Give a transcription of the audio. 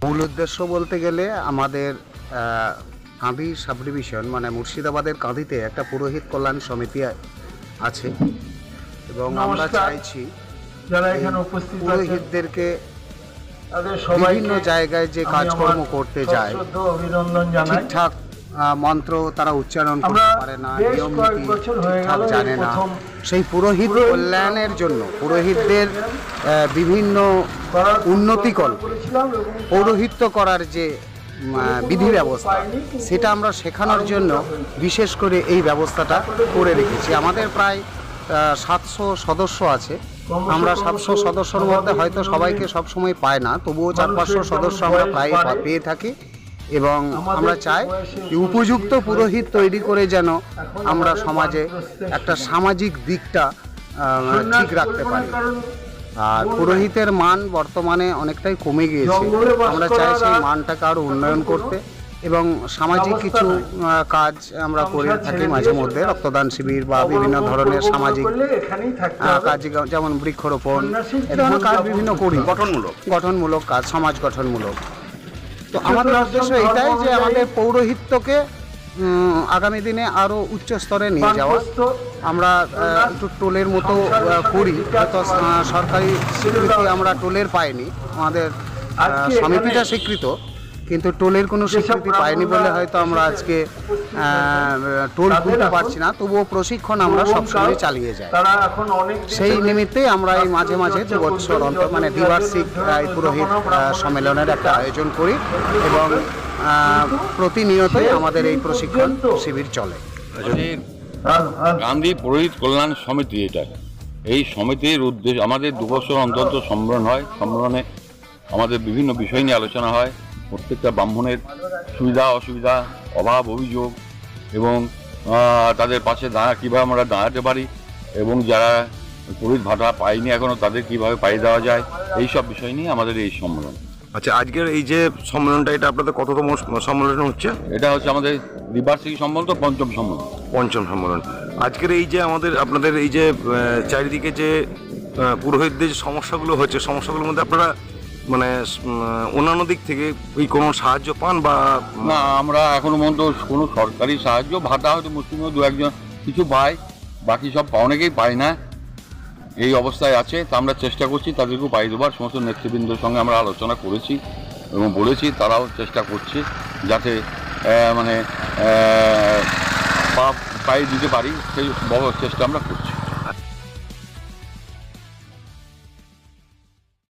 মূল উদ্দেশ্য বলতে গেলে আমাদের কাঁদি সাব ডিভিশন মানে মুর্শিদাবাদের কাঁদিতে একটা পুরোহিত কল্যাণ সমিতি আছে এবং আমরা চাইছি যারা এখানে উপস্থিত আছেন পুরোহিতদেরকে তাদের সবাইকে বিভিন্ন জায়গায় যে কাজকর্ম করতে যায় সশ্রদ্ধ অভিনন্দন জানাই। ঠিকঠাক মন্ত্র তারা উচ্চারণ করতে আমরা পারে না, বেশ নিয়ম কয়েক নীতি বছর হয়ে ঠিকঠাক গেল জানে এই না। প্রথম সেই পুরোহিত কল্যাণের জন্য পুরোহিতদের বিভিন্ন উন্নতিকর করেছিলাম এবং পৌরোহিত্য করার যে বিধি ব্যবস্থা সেটা আমরা শেখানোর জন্য বিশেষ করে এই ব্যবস্থাটা করে রেখেছি। আমাদের প্রায় 700 সদস্য আছে। আমরা 700 সদস্যর মধ্যে হয়তো সবাইকে সবসময় পাই না, তবুও 400-500 সদস্য আমরা প্রায় পেয়ে থাকি এবং আমরা চাই উপযুক্ত পুরোহিত তৈরি করে যেন আমরা সমাজে একটা সামাজিক দিকটা ঠিক রাখতে পারি। আর পুরোহিতের মান বর্তমানে অনেকটাই কমে গিয়েছে। আমরা চাই সেই মানটাকে আরও উন্নয়ন করতে এবং সামাজিক কিছু কাজ আমরা করে থাকি মাঝে মধ্যে, রক্তদান শিবির বা বিভিন্ন ধরনের সামাজিক কাজ, যেমন বৃক্ষরোপণ, এ ধরনের কাজ বিভিন্ন করি, গঠনমূলক কাজ, সমাজ গঠনমূলক। তো আমাদের উদ্দেশ্য এটাই যে আমাদের পৌরোহিত্যকে আগামী দিনে আরও উচ্চ স্তরে নিয়ে যাওয়া। আমরা একটু টোলের মতো করি, হয়তো সরকারি স্বীকৃতি আমরা টোলের পাইনি, আমাদের সমিতিটা স্বীকৃত কিন্তু টোলের কোনো স্বীকৃতি পাইনি বলে হয়তো আমরা আজকে টোল তুলতে পারছি না, তবুও প্রশিক্ষণ আমরা সবসময় চালিয়ে যাই। সেই নিমিত্তে আমরা এই মাঝে মাঝে 2 বছর অন্তর মানে দ্বিবার্ষিক এই পুরোহিত সম্মেলনের একটা আয়োজন করি এবং প্রতিনিয়তই আমাদের এই প্রশিক্ষণ শিবির চলে। গান্ধী পুরোহিত কল্যাণ সমিতি, এটা এই সমিতির উদ্দেশ্য আমাদের 2 বছর অন্তত সম্মেলন হয়। সম্মেলনে আমাদের বিভিন্ন বিষয় নিয়ে আলোচনা হয়, প্রত্যেকটা ব্রাহ্মণের সুবিধা অসুবিধা, অভাব অভিযোগ এবং তাদের পাশে কীভাবে আমরা দাঁড়াতে পারি এবং যারা পুরোহিত ভাতা পায়নি এখনও তাদের কীভাবে পাইয়ে দেওয়া যায়, এই সব বিষয় নিয়ে আমাদের এই সম্মেলন। আচ্ছা, আজকের এই যে সম্মেলনটা, এটা আপনাদের কততম সম্মেলন হচ্ছে? এটা হচ্ছে আমাদের দ্বিবার্ষিক সম্মেলন, তো পঞ্চম সম্মেলন। আজকের এই যে আপনাদের এই যে চারিদিকে যে পুরোহিতদের যে সমস্যাগুলো হচ্ছে, সমস্যাগুলোর মধ্যে আপনারা মানে অন্যান্য দিক থেকে কোনো সাহায্য পান বা না? আমরা এখনো পর্যন্ত কোনো সরকারি সাহায্য, ভাতা হয়তো মুসলিমও 2-1 কিছু পায়, বাকি সব অনেকেই পায় না, এই অবস্থায় আছে। তা আমরা চেষ্টা করছি তাদেরকেও পাই দেবার। সমস্ত নেতৃবৃন্দের সঙ্গে আমরা আলোচনা করেছি এবং বলেছি, তারাও চেষ্টা করছে যাতে মানে পাই দিতে পারি, সেই বড় চেষ্টা আমরা করছি।